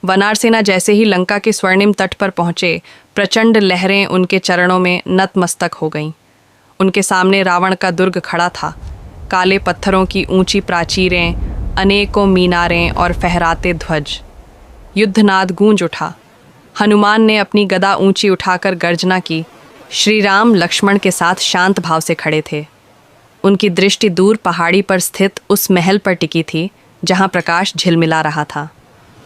वानरसेना जैसे ही लंका के स्वर्णिम तट पर पहुंचे, प्रचंड लहरें उनके चरणों में नतमस्तक हो गईं। उनके सामने रावण का दुर्ग खड़ा था। काले पत्थरों की ऊंची प्राचीरें, अनेकों मीनारें और फहराते ध्वज। युद्धनाद गूंज उठा। हनुमान ने अपनी गदा ऊंची उठाकर गर्जना की। श्री राम लक्ष्मण के साथ शांत भाव से खड़े थे। उनकी दृष्टि दूर पहाड़ी पर स्थित उस महल पर टिकी थी जहां प्रकाश झिलमिला रहा था।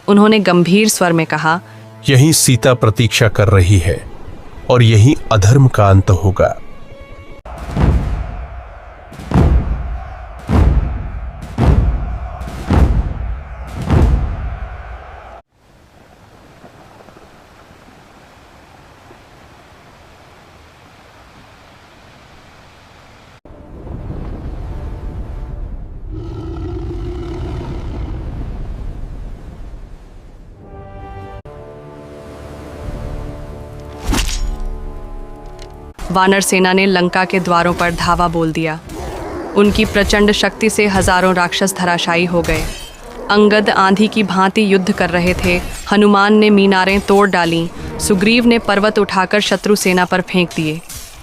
उन्होंने गंभीर स्वर में कहा, यहीं सीता प्रतीक्षा कर रही है और यहीं अधर्म का अंत होगा। वानर सेना ने लंका के द्वारों पर धावा बोल दिया। उनकी प्रचंड शक्ति से हजारों राक्षस धराशायी हो गए। अंगद आंधी की भांति युद्ध कर रहे थे। हनुमान ने मीनारें तोड़ डालीं। सुग्रीव ने पर्वत उठाकर शत्रु सेना पर फेंक दिए।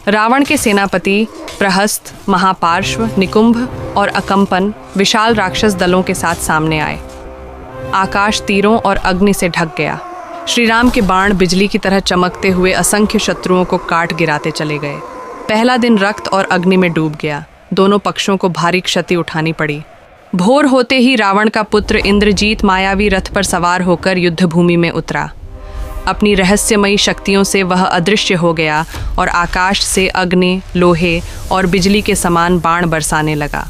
रावण के सेनापति प्रहस्त, महापार्श्व, निकुंभ और अकंपन विशाल राक्षस दलों के साथ सामने आए। आकाश तीरों और अग्नि से ढक गया। श्री राम के बाण बिजली की तरह चमकते हुए असंख्य शत्रुओं को काट गिराते चले गए। पहला दिन रक्त और अग्नि में डूब गया। दोनों पक्षों को भारी क्षति उठानी पड़ी। भोर होते ही रावण का पुत्र इंद्रजीत मायावी रथ पर सवार होकर युद्धभूमि में उतरा। अपनी रहस्यमयी शक्तियों से वह अदृश्य हो गया और आकाश से अग्नि, लोहे और बिजली के समान बाण बरसाने लगा।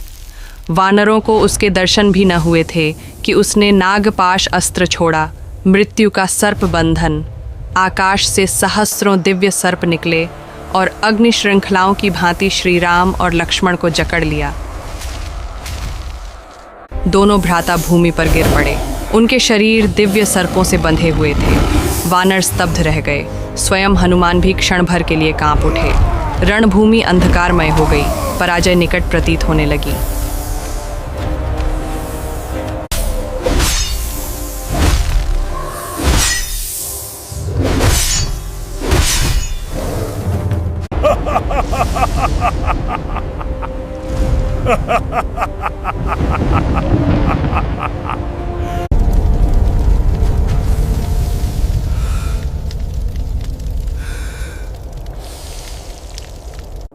वानरों को उसके दर्शन भी न हुए थे कि उसने नागपाश अस्त्र छोड़ा। मृत्यु का सर्प बंधन। आकाश से सहस्रों दिव्य सर्प निकले और अग्नि श्रृंखलाओं की भांति श्री राम और लक्ष्मण को जकड़ लिया। दोनों भ्राता भूमि पर गिर पड़े। उनके शरीर दिव्य सर्पों से बंधे हुए थे। वानर स्तब्ध रह गए। स्वयं हनुमान भी क्षण भर के लिए कांप उठे। रणभूमि अंधकारमय हो गई। पराजय निकट प्रतीत होने लगी।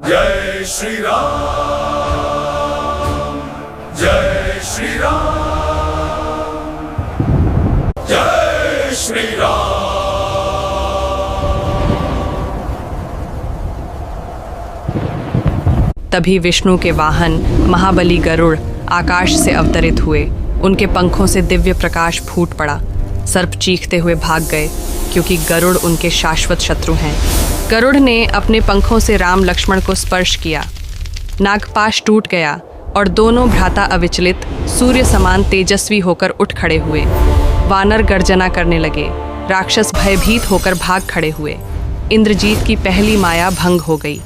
जय श्री राम, जय श्री राम, जय श्री राम। तभी विष्णु के वाहन महाबली गरुड़ आकाश से अवतरित हुए। उनके पंखों से दिव्य प्रकाश फूट पड़ा। सर्प चीखते हुए भाग गए क्योंकि गरुड़ उनके शाश्वत शत्रु हैं। गरुड़ ने अपने पंखों से राम लक्ष्मण को स्पर्श किया। नागपाश टूट गया और दोनों भ्राता अविचलित सूर्य समान तेजस्वी होकर उठ खड़े हुए। वानर गर्जना करने लगे। राक्षस भयभीत होकर भाग खड़े हुए। इंद्रजीत की पहली माया भंग हो गई।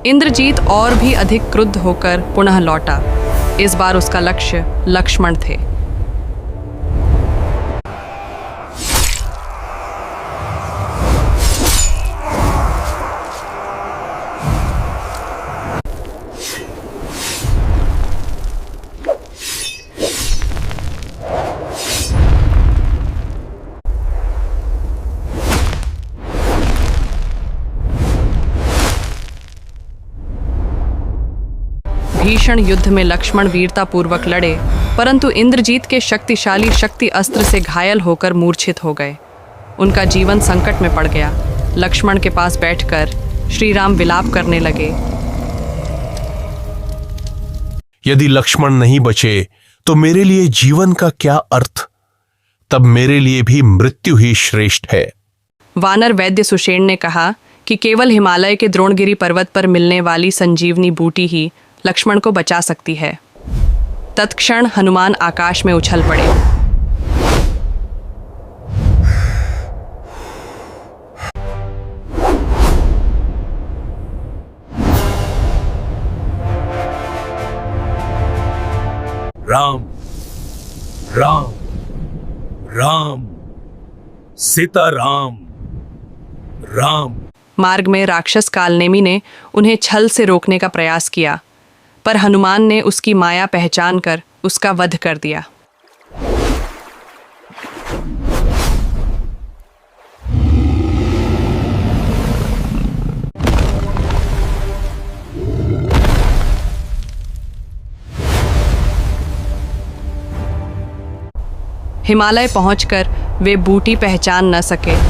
इंद्रजीत और भी अधिक क्रुद्ध होकर पुनः लौटा। इस बार उसका लक्ष्य लक्ष्मण थे। भीषण युद्ध में लक्ष्मण वीरतापूर्वक लड़े, परंतु इंद्रजीत के शक्तिशाली शक्ति अस्त्र से घायल होकर मूर्छित हो गए। उनका जीवन संकट में पड़ गया। लक्ष्मण के पास बैठकर श्री राम विलाप करने लगे। यदि लक्ष्मण नहीं बचे तो मेरे लिए जीवन का क्या अर्थ? तब मेरे लिए भी मृत्यु ही श्रेष्ठ है। वानर वैद्य सुषेण ने कहा कि केवल हिमालय के द्रोणगिरी पर्वत पर मिलने वाली संजीवनी बूटी ही लक्ष्मण को बचा सकती है। तत्क्षण हनुमान आकाश में उछल पड़े। राम राम राम सीता राम राम। मार्ग में राक्षस कालनेमी ने उन्हें छल से रोकने का प्रयास किया, पर हनुमान ने उसकी माया पहचान कर उसका वध कर दिया। हिमालय पहुंचकर वे बूटी पहचान न सके।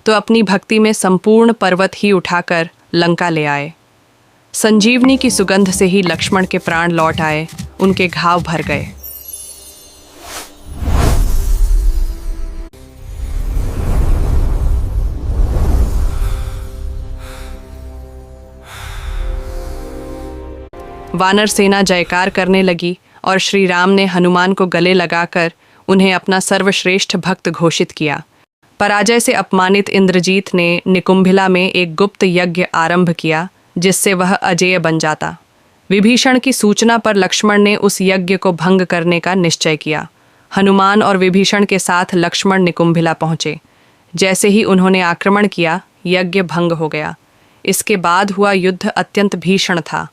तो अपनी भक्ति में संपूर्ण पर्वत ही उठाकर लंका ले आए। संजीवनी की सुगंध से ही लक्ष्मण के प्राण लौट आए, उनके घाव भर गए। वानर सेना जयकार करने लगी और श्री राम ने हनुमान को गले लगाकर उन्हें अपना सर्वश्रेष्ठ भक्त घोषित किया। पराजय से अपमानित इंद्रजीत ने निकुंभिला में एक गुप्त यज्ञ आरंभ किया, जिससे वह अजेय बन जाता। विभीषण की सूचना पर लक्ष्मण ने उस यज्ञ को भंग करने का निश्चय किया। हनुमान और विभीषण के साथ लक्ष्मण निकुंभिला पहुंचे। जैसे ही उन्होंने आक्रमण किया, यज्ञ भंग हो गया। इसके बाद हुआ युद्ध अत्यंत भीषण था।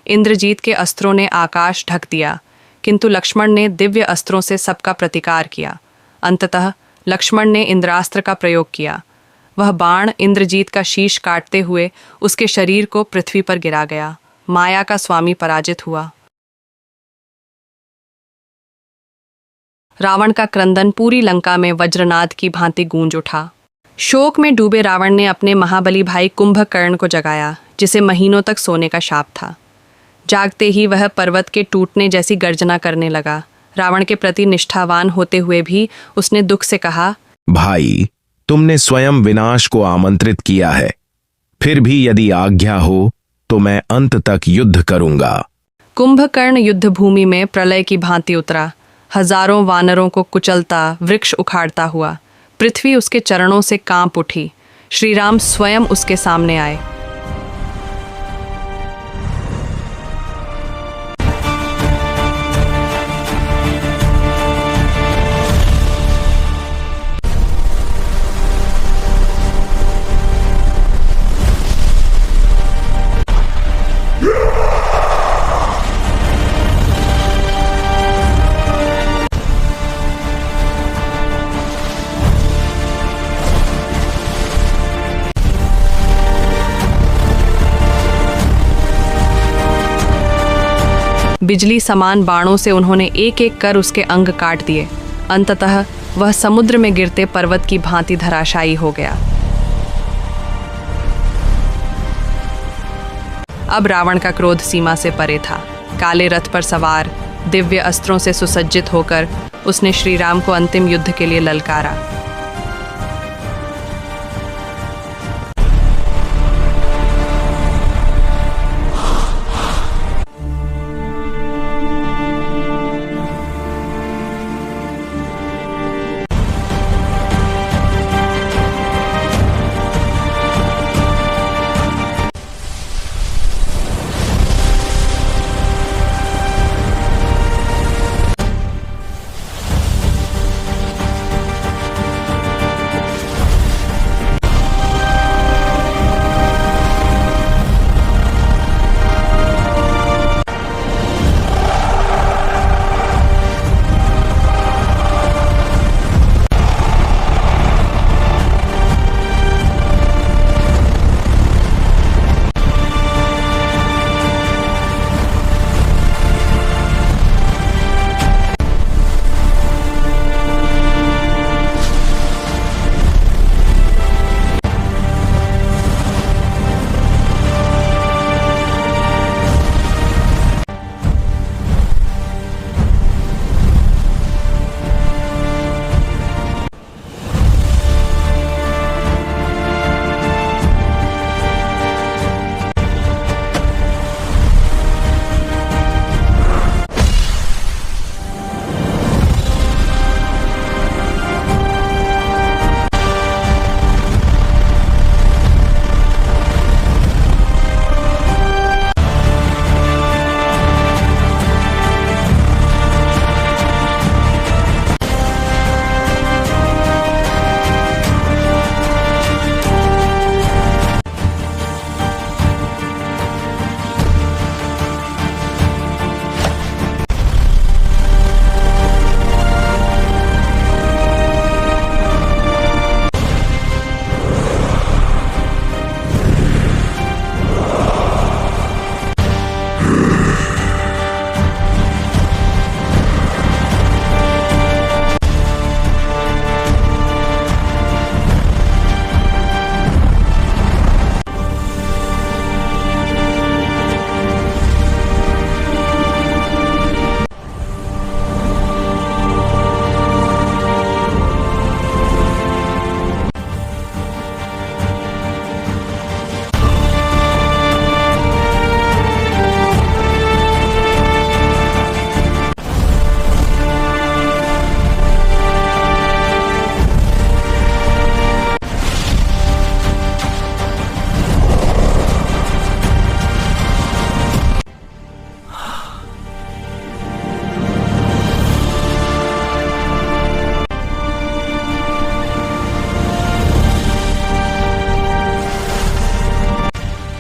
इंद्रजीत के अस्त्रों ने आकाश ढक दिया, किंतु लक्ष्मण ने दिव्य अस्त्रों से सबका प्रतिकार किया। अंततः लक्ष्मण ने इंद्रास्त्र का प्रयोग किया। वह बाण इंद्रजीत का शीश काटते हुए उसके शरीर को पृथ्वी पर गिरा गया। माया का स्वामी पराजित हुआ। रावण का क्रंदन पूरी लंका में वज्रनाद की भांति गूंज उठा। शोक में डूबे रावण ने अपने महाबली भाई कुंभकर्ण को जगाया, जिसे महीनों तक सोने का शाप था। जागते ही वह पर्वत के टूटने जैसी गर्जना करने लगा। रावण के प्रति निष्ठावान होते हुए भी उसने दुख से कहा, भाई, तुमने स्वयं विनाश को आमंत्रित किया है, फिर भी यदि आज्ञा हो तो मैं अंत तक युद्ध करूंगा। कुंभकर्ण युद्ध भूमि में प्रलय की भांति उतरा। हजारों वानरों को कुचलता, वृक्ष उखाड़ता हुआ। पृथ्वी उसके चरणों से कांप उठी। श्री राम स्वयं उसके सामने आए। बिजली समान बाणों से उन्होंने एक एक कर उसके अंग काट दिए। अंततः वह समुद्र में गिरते पर्वत की भांति धराशायी हो गया। अब रावण का क्रोध सीमा से परे था। काले रथ पर सवार, दिव्य अस्त्रों से सुसज्जित होकर उसने श्री राम को अंतिम युद्ध के लिए ललकारा।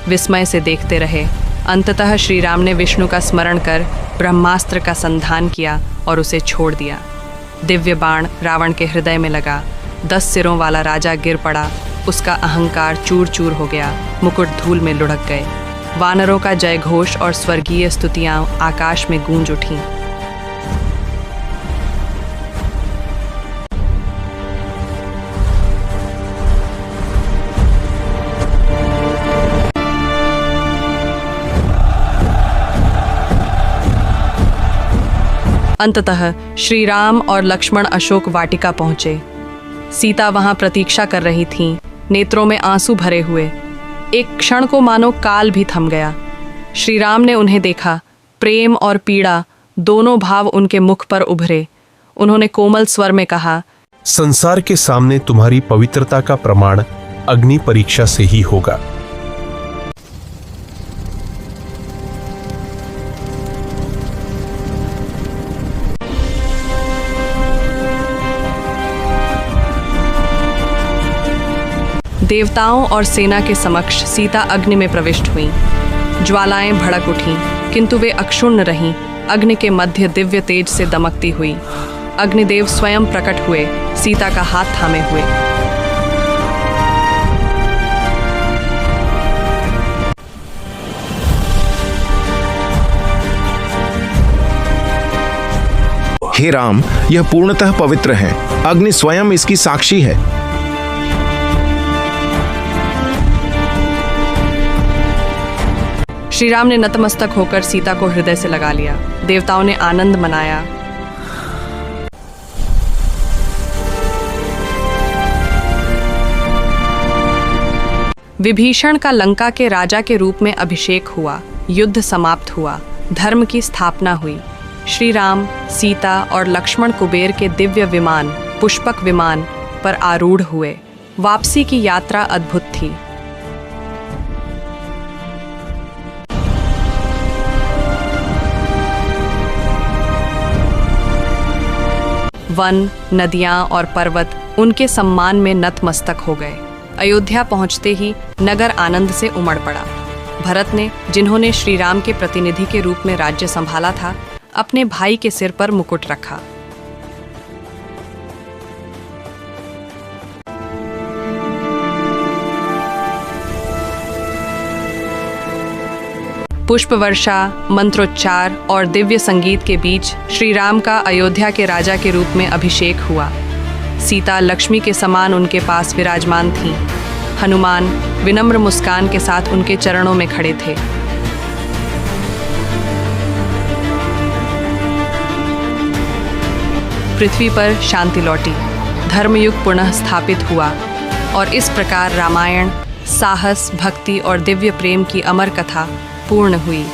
विस्मय से देखते रहे। अंततः श्री राम ने विष्णु का स्मरण कर ब्रह्मास्त्र का संधान किया और उसे छोड़ दिया। दिव्य बाण रावण के हृदय में लगा। 10 सिरों वाला राजा गिर पड़ा। उसका अहंकार चूर चूर हो गया। मुकुट धूल में लुढ़क गए। वानरों का जय घोष और स्वर्गीय स्तुतियां आकाश में गूंज उठीं। अंततः श्री राम और लक्ष्मण अशोक वाटिका पहुंचे। सीता वहां प्रतीक्षा कर रही थीं, नेत्रों में आंसू भरे हुए। एक क्षण को मानो काल भी थम गया। श्री राम ने उन्हें देखा। प्रेम और पीड़ा दोनों भाव उनके मुख पर उभरे। उन्होंने कोमल स्वर में कहा, संसार के सामने तुम्हारी पवित्रता का प्रमाण अग्नि परीक्षा से ही होगा। देवताओं और सेना के समक्ष सीता अग्नि में प्रविष्ट हुईं। ज्वालाएं भड़क उठीं, किंतु वे अक्षुण्ण रहीं। अग्नि के मध्य दिव्य तेज से दमकती हुई अग्निदेव स्वयं प्रकट हुए, सीता का हाथ थामे हुए। हे राम, यह पूर्णतः पवित्र है। अग्नि स्वयं इसकी साक्षी है। श्री राम ने नतमस्तक होकर सीता को हृदय से लगा लिया। देवताओं ने आनंद मनाया। विभीषण का लंका के राजा के रूप में अभिषेक हुआ। युद्ध समाप्त हुआ। धर्म की स्थापना हुई। श्री राम, सीता और लक्ष्मण कुबेर के दिव्य विमान, पुष्पक विमान पर आरूढ़ हुए। वापसी की यात्रा अद्भुत थी। वन, नदियां और पर्वत उनके सम्मान में नतमस्तक हो गए। अयोध्या पहुंचते ही नगर आनंद से उमड़ पड़ा। भरत ने, जिन्होंने श्री राम के प्रतिनिधि के रूप में राज्य संभाला था, अपने भाई के सिर पर मुकुट रखा। पुष्प वर्षा, मंत्रोच्चार और दिव्य संगीत के बीच श्री राम का अयोध्या के राजा के रूप में अभिषेक हुआ। सीता लक्ष्मी के समान उनके पास विराजमान थीं। हनुमान विनम्र मुस्कान के साथ उनके चरणों में खड़े थे। पृथ्वी पर शांति लौटी। धर्मयुग पुनः स्थापित हुआ और इस प्रकार रामायण साहस, भक्ति और दिव्य प्रेम की अमर कथा पूर्ण हुई।